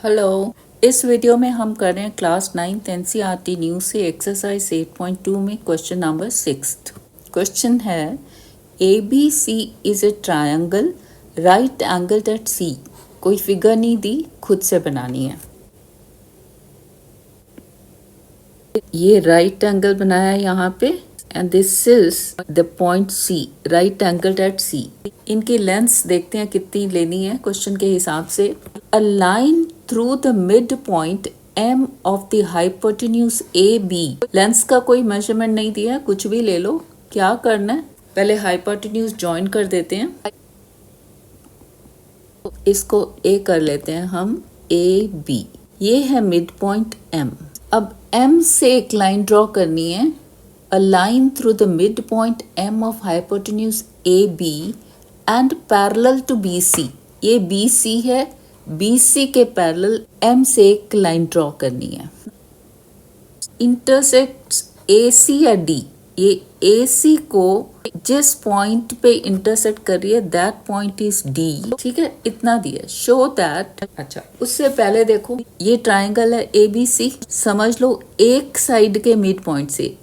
Hello. इस video में हम कर रहे हैं क्लास 9th एनसीईआरटी न्यू से एक्सरसाइज 8.2 में क्वेश्चन नंबर 6। क्वेश्चन है A B C is a triangle right angled at C. कोई फिगर नहीं दी, खुद से बनानी है। ये राइट एंगल बनाया है यहाँ पे and this is the point C, right angled at C. इनकी लेंथ देखते हैं कितनी लेनी है क्वेश्चन के हिसाब से। अ line through the mid point M of the hypotenuse AB। Length का कोई मेजरमेंट नहीं दिया, कुछ भी ले लो। क्या करना है, पहले हाइपोटेन्यूज ज्वाइन कर देते हैं। इसको A कर लेते हैं हम, AB। ये है मिड पॉइंट M। अब M से एक लाइन ड्रॉ करनी है। A line through the mid point M of hypotenuse AB and parallel to BC। ये BC है, BC के पैरेलल M से एक लाइन ड्रॉ करनी है। इंटरसेक्ट्स AC या D। ये AC को जिस पॉइंट पे इंटरसेक्ट कर रही है दैट पॉइंट इज D। ठीक है, इतना दिया। शो दैट, अच्छा उससे पहले देखो ये ट्राइंगल है ABC। समझ लो एक साइड के मिड पॉइंट से,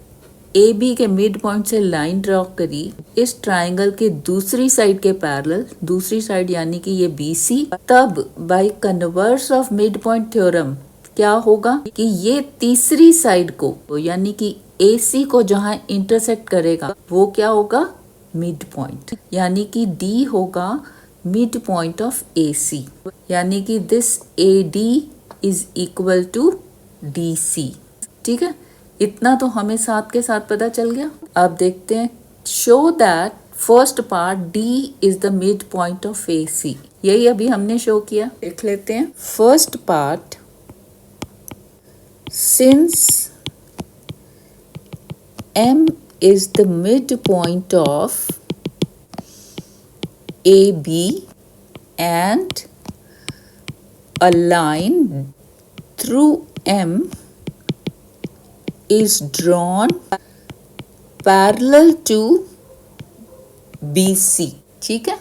AB के मिड पॉइंट से लाइन ड्रॉ करी इस ट्राइंगल के दूसरी साइड के पैरेलल, दूसरी साइड यानी कि ये BC। तब by converse of mid point theorem क्या होगा कि ये तीसरी साइड को यानी कि AC को जहां इंटरसेक्ट करेगा वो क्या होगा, मिड पॉइंट, यानी कि D होगा मिड पॉइंट ऑफ AC, यानी कि this AD is equal to DC। ठीक है, इतना तो हमें साथ के साथ पता चल गया। अब देखते हैं, show that first part D is the mid point of AC। यही अभी हमने शो किया, देख लेते हैं। First part, since M is the midpoint of AB and a line through M is drawn parallel to BC। ठीक है,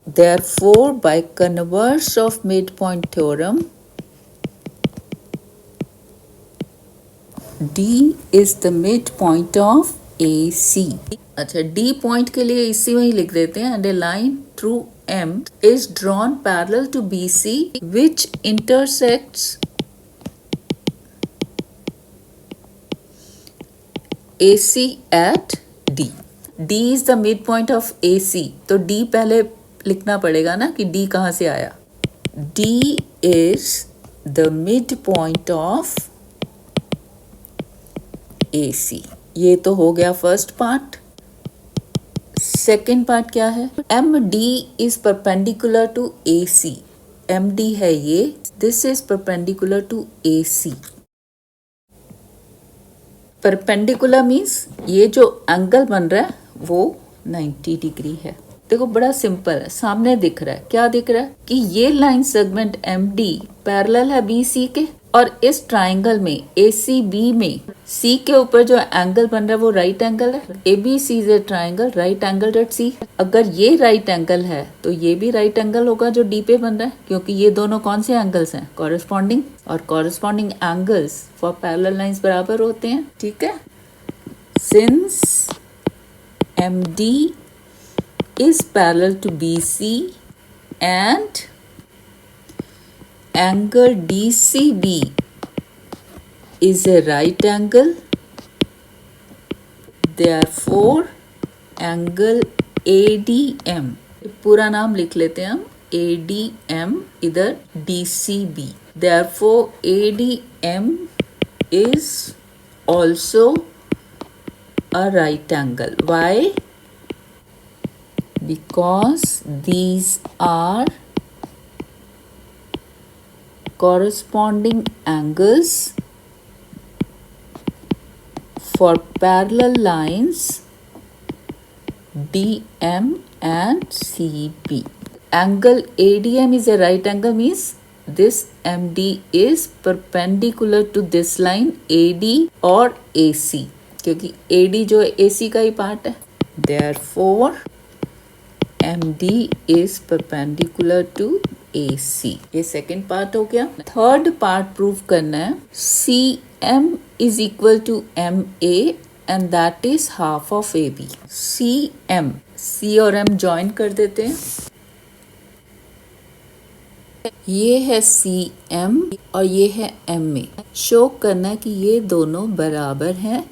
therefore by converse of midpoint theorem D is the midpoint of AC। अच्छा, D point के लिए इसी में ही लिख देते हैं। and a line through M is drawn parallel to BC which intersects AC at D। D is the midpoint of AC, तो D पहले लिखना पड़ेगा ना कि D कहाँ से आया। D is the midpoint of AC। ये तो हो गया फर्स्ट पार्ट। सेकेंड पार्ट क्या है, MD is perpendicular to AC। MD है ये, this is perpendicular to AC। Perpendicular means ये जो एंगल बन रहा है वो 90 डिग्री है। देखो बड़ा सिंपल है, सामने दिख रहा है। क्या दिख रहा है कि ये लाइन सेगमेंट MD पैरेलल है BC के, और इस ट्राइंगल में ACB में C के ऊपर जो एंगल बन रहा है वो राइट एंगल है। ABC is a triangle right angle at C। अगर ये राइट एंगल है तो ये भी राइट एंगल होगा जो D पे बन रहा है, क्योंकि ये दोनों कौन से एंगल्स हैं, कॉरेस्पॉन्डिंग, और corresponding angles for parallel lines बराबर होते हैं। ठीक है, since MD is parallel to BC and angle DCB is a right angle, therefore angle ADM, पूरा नाम लिख लेते हैं हम, ADM इधर DCB, therefore ADM is also a right angle। Why? Because these are corresponding angles for parallel lines DM and CB। Angle ADM is a right angle means this MD is perpendicular to this line AD और AC, क्योंकि AD जो है AC का ही part है। Therefore MD is perpendicular to AC। ये second part हो गया। थर्ड पार्ट प्रूव करना है CM is equal to MA and that is half of AB। CM, C और M ज्वाइन कर देते हैं। ये है CM और ये है MA। शो करना है कि ये दोनों बराबर हैं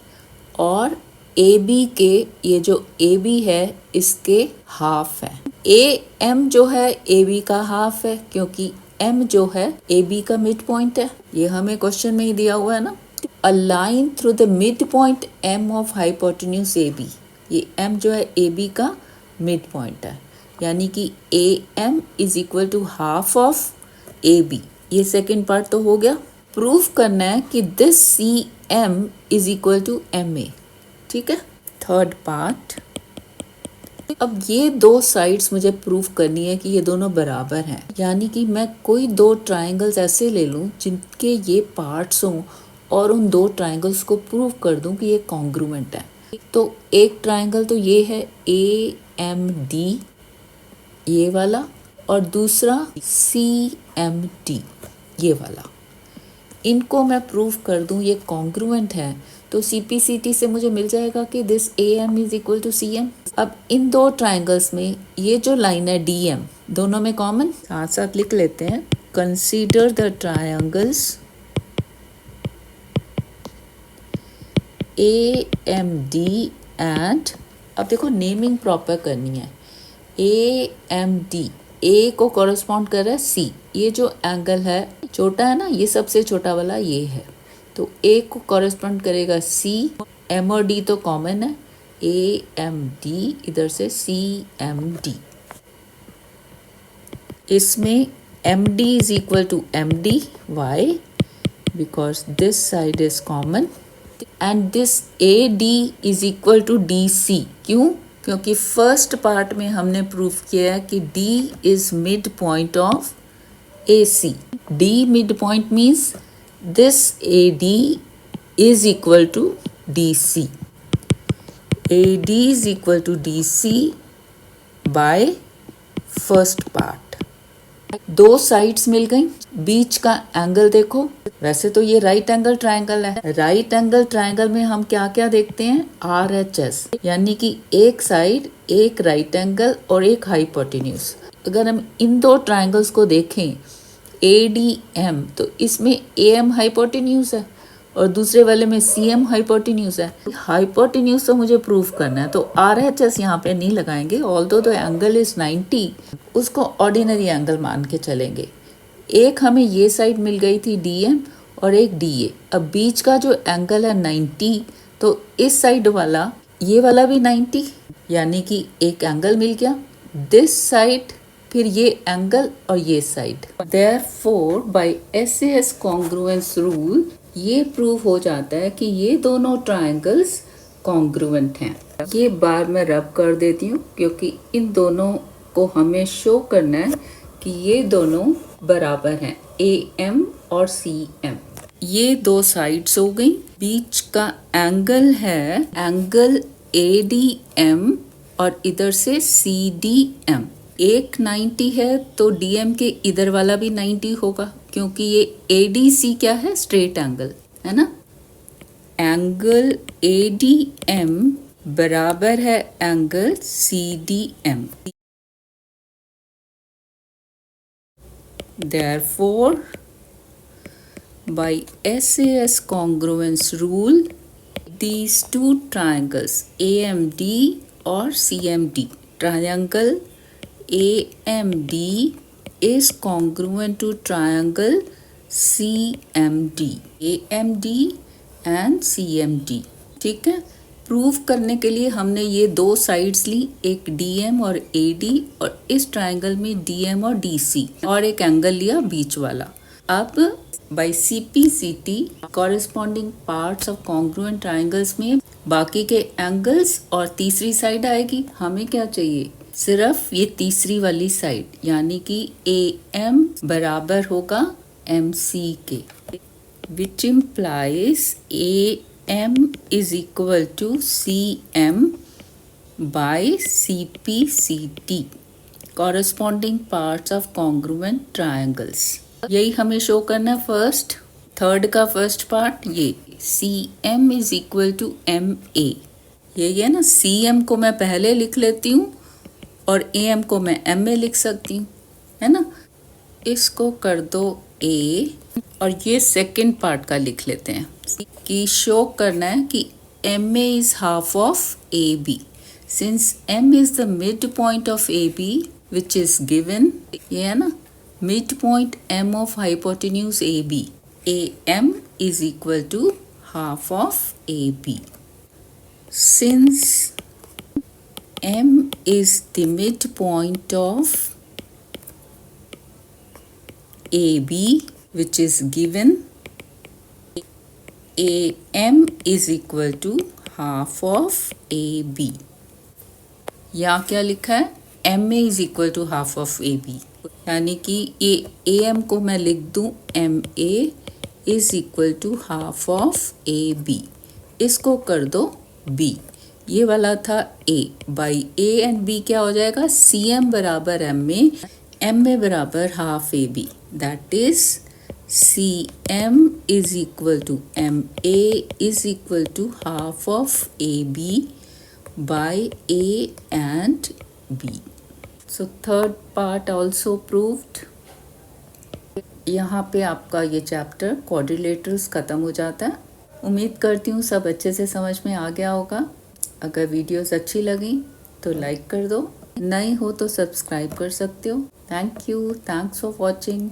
और AB के, ये जो AB है इसके हाफ है। AM जो है AB का हाफ है क्योंकि M जो है AB का मिड पॉइंट है। ये हमें क्वेश्चन में ही दिया हुआ है ना। अ line through the mid point M of hypotenuse AB। ये M जो है AB का मिड पॉइंट है, यानी कि AM is equal to half of AB। ये सेकेंड पार्ट तो हो गया। प्रूफ करना है कि this CM is equal to MA। ठीक है। थर्ड पार्ट, अब ये दो साइड्स मुझे प्रूफ करनी है कि ये दोनों बराबर हैं, यानी कि मैं कोई दो ट्राइंगल्स ऐसे ले लूं जिनके ये पार्ट्स हों और उन दो ट्राइंगल्स को प्रूव कर दूं कि ये कॉन्ग्रुएंट है। तो एक ट्राइंगल तो ये है AMD, ये वाला, और दूसरा CMD, ये वाला। इनको मैं प्रूव कर दूं ये कॉन्ग्रुएंट है तो CPCT से मुझे मिल जाएगा कि this AM is equal to CM। अब इन दो ट्राइंगल्स में ये जो लाइन है DM दोनों में कॉमन, साथ साथ लिख लेते हैं। Consider the triangles AMD and, अब देखो नेमिंग प्रॉपर करनी है। AMD, A को कॉरेस्पॉन्ड कर रहा है C। ये जो एंगल है छोटा है ना, ये सबसे छोटा वाला ये है, तो A को कॉरेस्पॉन्ड करेगा C। M और D तो कॉमन है, AMD इधर से CMD। इसमें MD is equal to MD, why? Because this side is common and this AD is equal to DC। क्यों? क्योंकि फर्स्ट पार्ट में हमने प्रूफ किया है कि D is mid point of AC। D mid point means this AD is equal to DC. AD is equal to DC by first part. दो sides मिल गई, बीच का एंगल देखो। वैसे तो ये राइट एंगल ट्रायंगल है। राइट एंगल ट्रायंगल में हम क्या क्या देखते हैं? RHS, यानी कि एक साइड, एक राइट एंगल और एक हाइपोटेन्यूज। अगर हम इन दो ट्रायंगल्स को देखें ADM, तो इसमें AM हाइपोटेन्यूज है और दूसरे वाले में CM हाइपोटेन्यूज है। हाइपोटेन्यूज तो मुझे प्रूफ करना है, तो RHS यहाँ पे नहीं लगाएंगे। ऑल्दो द एंगल इज 90, उसको ऑर्डिनरी एंगल मान के चलेंगे। एक हमें ये साइड मिल गई थी DM और एक DA। अब बीच का जो एंगल है 90, तो इस साइड वाला, ये वाला भी 90, यानी कि एक एंगल मिल गया। दिस साइड, फिर ये एंगल और ये side. Therefore by SAS congruence rule ये प्रूव हो जाता है कि ये दोनों ट्रायंगल्स कॉन्ग्रुएंट हैं। ये बार मैं रब कर देती हूँ क्योंकि इन दोनों को हमें शो करना है कि ये दोनों बराबर हैं, AM और CM। ये दो साइड्स हो गई। बीच का एंगल है एंगल ADM और इधर से CDM। एक 90 है तो DM के इधर वाला भी 90 होगा क्योंकि ये ADC क्या है? स्ट्रेट एंगल है ना। एंगल ADM बराबर है angle CDM। Therefore, by SAS congruence rule, these two triangles AMD और CMD, triangle AMD is congruent to triangle CMD, AMD and CMD। ठीक है। प्रूफ करने के लिए हमने ये दो साइड्स ली, एक DM और AD, और इस ट्रायंगल में DM और DC, और एक एंगल लिया बीच वाला। अब by CPCT corresponding parts of congruent triangles में बाकी के एंगल्स और तीसरी साइड आएगी। हमें क्या चाहिए? सिर्फ ये तीसरी वाली साइड, यानी कि AM बराबर होगा MC के, which implies AM is equal to CM by CPCT। Corresponding parts of congruent triangles, यही हमें शो करना है। फर्स्ट थर्ड का फर्स्ट पार्ट ये C M is equal to M A, यही है ना। सी एम को मैं पहले लिख लेती हूँ और ए एम को मैं एम में लिख सकती हूँ, है ना। इसको कर दो ए और ये सेकंड पार्ट का लिख लेते हैं कि शो करना है कि M A is half of A B. Since M is the mid point of A B which is given, ये है ना, mid point M of hypotenuse A B, A M is equal to half of A B. Since M is the midpoint of AB, which is given, AM is equal to half of AB. यहाँ क्या लिखा है? MA is equal to half of AB, यानी कि AM को मैं लिख दूँ MA is equal to half of AB. इसको कर दो B, ये वाला था A by A and B क्या हो जाएगा? CM बराबर MA बराबर half AB, that is CM is equal to MA is equal to half of AB by A and B. So third part also proved. यहाँ पे आपका ये chapter quadrilaterals ख़त्म हो जाता है। उम्मीद करती हूँ सब अच्छे से समझ में आ गया होगा। अगर वीडियोस अच्छी लगी तो लाइक कर दो, नए हो तो सब्सक्राइब कर सकते हो। Thank you, thanks for watching.